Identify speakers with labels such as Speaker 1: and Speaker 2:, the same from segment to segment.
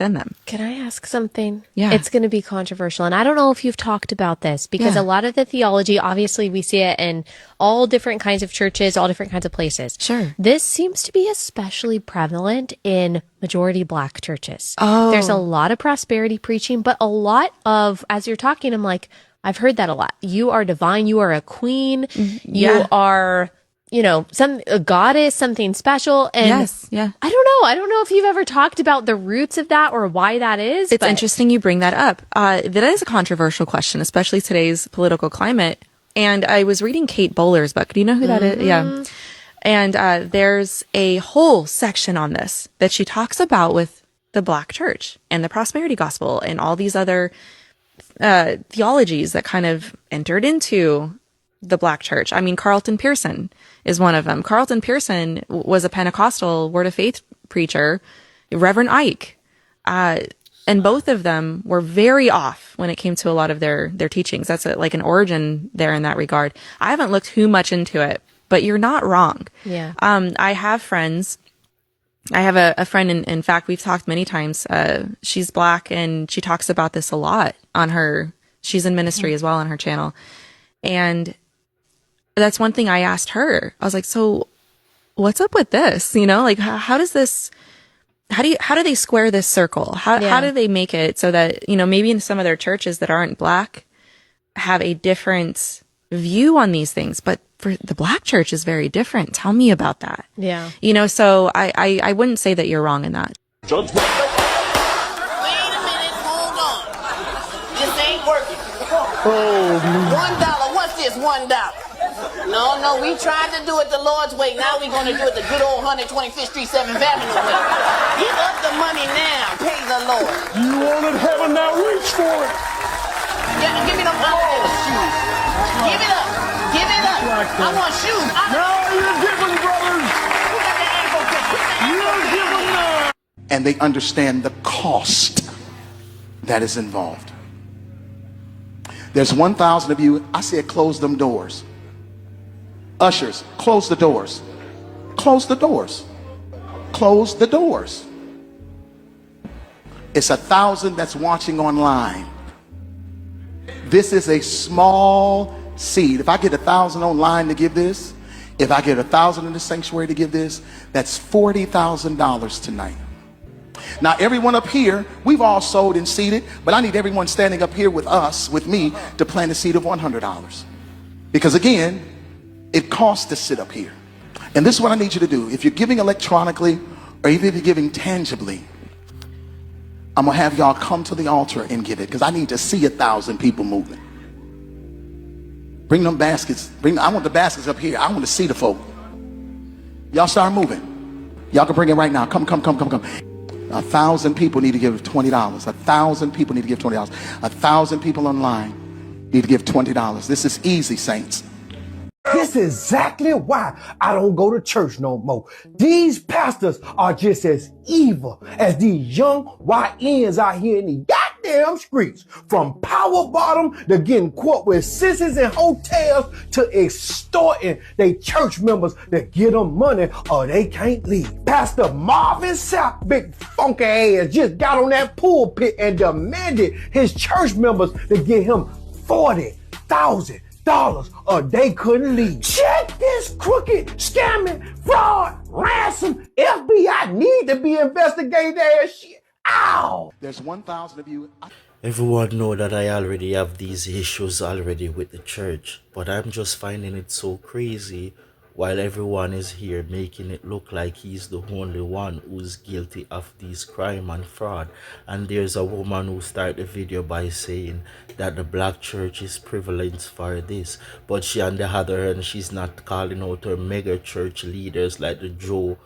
Speaker 1: in them.
Speaker 2: Can I ask something?
Speaker 1: Yeah.
Speaker 2: It's going to be controversial. And I don't know if you've talked about this because a lot of the theology, obviously we see it in all different kinds of churches, all different kinds of places.
Speaker 1: Sure.
Speaker 2: This seems to be especially prevalent in majority Black churches.
Speaker 1: Oh.
Speaker 2: There's a lot of prosperity preaching, but a lot of, as you're talking, I'm like, I've heard that a lot. You are divine. You are a queen. You are, a goddess, something special. And
Speaker 1: Yes. Yeah.
Speaker 2: I don't know. I don't know if you've ever talked about the roots of that or why that is.
Speaker 1: It's interesting you bring that up. That is a controversial question, especially today's political climate. And I was reading Kate Bowler's book. Do you know who that is? Yeah. And there's a whole section on this that she talks about with the Black church and the prosperity gospel and all these other theologies that kind of entered into the Black church. I mean, Carlton Pearson is one of them. Carlton Pearson was a Pentecostal Word of Faith preacher, Reverend Ike. And both of them were very off when it came to a lot of their teachings. That's like an origin there in that regard. I haven't looked too much into it, but you're not wrong.
Speaker 2: Yeah.
Speaker 1: I have friends. I have a friend, in fact, we've talked many times. She's Black and she talks about this a lot she's in ministry as well on her channel. And that's one thing I asked her. I was like, so what's up with this? Like how does this, how do they square this circle? How do they make it so that, maybe in some of their churches that aren't Black have a different view on these things, but for the Black church is very different. Tell me about that.
Speaker 2: Yeah.
Speaker 1: So I wouldn't say that you're wrong in that.
Speaker 3: Wait a minute, hold on. This ain't working. $1. What's this? $1. No, we tried to do it the Lord's way. Now we're going to do it the good old 125th Street, 7th Avenue way. Give up the money now. Pay the Lord.
Speaker 4: You wanted heaven, now reach for it.
Speaker 3: Yeah, give me them alligator shoes. Give it up. Give it up. I want shoes.
Speaker 4: Now you're giving, brothers.
Speaker 3: Who got the ankle pick? Put the ankle
Speaker 4: You're
Speaker 3: pick.
Speaker 4: giving now.
Speaker 5: And they understand the cost that is involved. There's 1,000 of you. I said close them doors. Ushers, close the doors. Close the doors. Close the doors. It's 1,000 that's watching online. This is a small seed. If I get 1,000 online to give this, if I get 1,000 in the sanctuary to give this, that's $40,000 tonight. Now, everyone up here, we've all sowed and seeded, but I need everyone standing up here with us, with me, to plant a seed of $100. Because again, it costs to sit up here. And this is what I need you to do. If you're giving electronically, or even if you're giving tangibly, I'm gonna have y'all come to the altar and give it, because I need to see 1,000 people moving. Bring them baskets. I want the baskets up here. I want to see the folk. Y'all start moving. Y'all can bring it right now. Come. 1,000 people need to give $20. 1,000 people need to give $20. 1,000 people online need to give $20. This is easy, saints.
Speaker 6: This is exactly why I don't go to church no more. These pastors are just as evil as these young YNs out here in the goddamn streets. From power bottom to getting caught with sissies in hotels to extorting they church members to get them money or they can't leave. Pastor Marvin Sapp, big funky ass, just got on that pulpit and demanded his church members to give him $40,000 or they couldn't leave. Check this crooked, scamming, fraud, ransom. FBI need to be investigating that shit. Ow!
Speaker 5: There's 1,000 of you.
Speaker 7: Everyone know that I already have these issues already with the church, but I'm just finding it so crazy while everyone is here making it look like he's the only one who's guilty of these crime and fraud. And there's a woman who started the video by saying that the Black church is prevalent for this, but she on the other hand, she's not calling out her mega church leaders like the Joe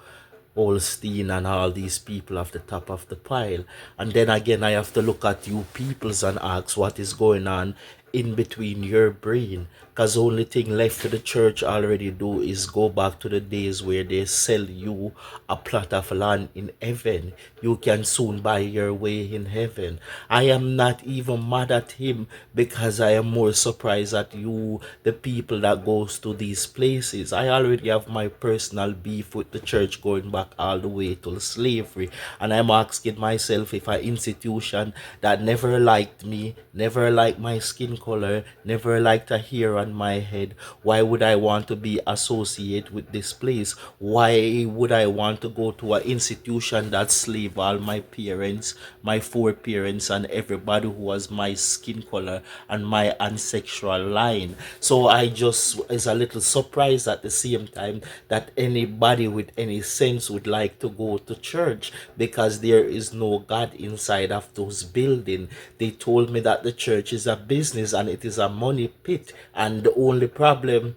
Speaker 7: Olstein and all these people off the top of the pile. And then again, I have to look at you peoples and ask what is going on in between your brain, because only thing left for the church already do is go back to the days where they sell you a plot of land in heaven. You can soon buy your way in heaven. I am not even mad at him, because I am more surprised at you, the people that goes to these places. I already have my personal beef with the church going back all the way to slavery, and I'm asking myself, if an institution that never liked me, never liked my skin color, never liked a hair on my head, why would I want to be associated with this place? Why would I want to go to an institution that slave all my parents, my foreparents, and everybody who was my skin color and my ancestral line? So I just is a little surprised at the same time that anybody with any sense would like to go to church, because there is no God inside of those buildings. They told me that the church is a business and it is a money pit, and the only problem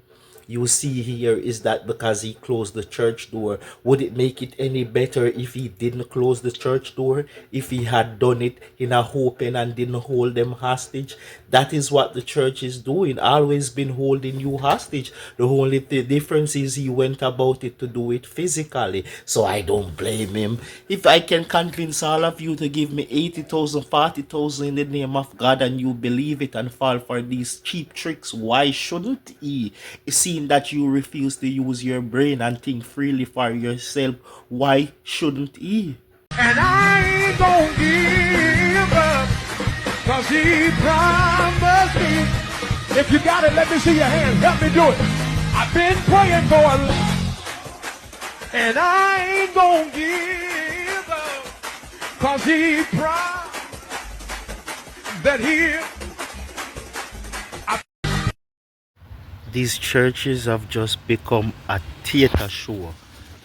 Speaker 7: you see here is that because he closed the church door. Would it make it any better if he didn't close the church door? If he had done it in a hoping and didn't hold them hostage? That is what the church is doing, always been holding you hostage. The only difference is he went about it to do it physically. So I don't blame him. If I can convince all of you to give me 80,000, 40,000 in the name of God, and you believe it and fall for these cheap tricks, why shouldn't he? Seeing that you refuse to use your brain and think freely for yourself, why shouldn't he?
Speaker 4: And I ain't gonna give up, cause he promised me. If you got it, let me see your hands. Help me do it. I've been praying for a lot, and I ain't gonna give up, cause he promised that he'll.
Speaker 7: These churches have just become a theater show.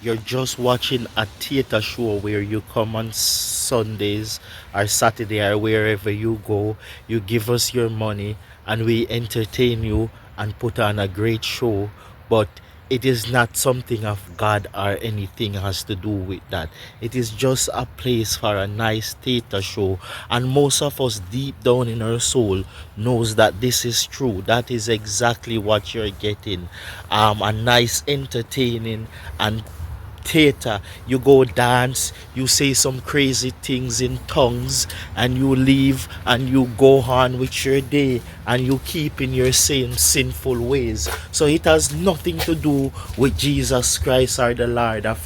Speaker 7: You're just watching a theater show where you come on Sundays or Saturday or wherever you go. You give us your money and we entertain you and put on a great show. But it is not something of God or anything has to do with that. It is just a place for a nice theater show, and most of us deep down in our soul knows that this is true. That is exactly what you're getting. A nice entertaining and theater. You go dance, you say some crazy things in tongues, and you leave and you go on with your day, and you keep in your same sinful ways. So it has nothing to do with Jesus Christ or the Lord or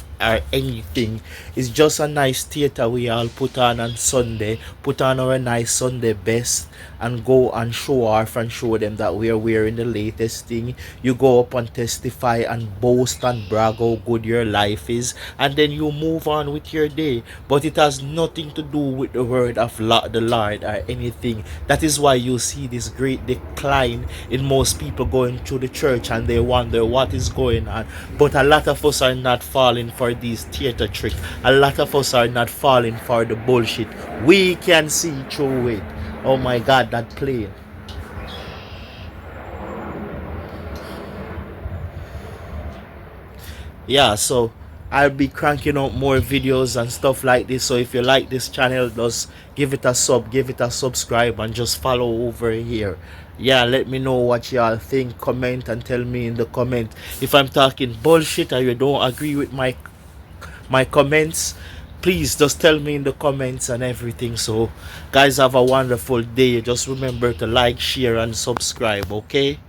Speaker 7: anything. It's just a nice theater we all put on Sunday, put on our nice Sunday best, and go and show off and show them that we are wearing the latest thing. You go up and testify and boast and brag how good your life is, and then you move on with your day. But it has nothing to do with the word of the Lord or anything. That is why you see this great decline in most people going to the church, and they wonder what is going on. But a lot of us are not falling for these theater tricks. A lot of us are not falling for the bullshit. We can see through it. Oh my God, that plane. Yeah, so I'll be cranking out more videos and stuff like this. So if you like this channel, just give it a sub, give it a subscribe, and just follow over here. Yeah, let me know what y'all think. Comment and tell me in the comment if I'm talking bullshit or you don't agree with my comments. Please just tell me in the comments and everything. So guys, have a wonderful day. Just remember to like, share, and subscribe, okay?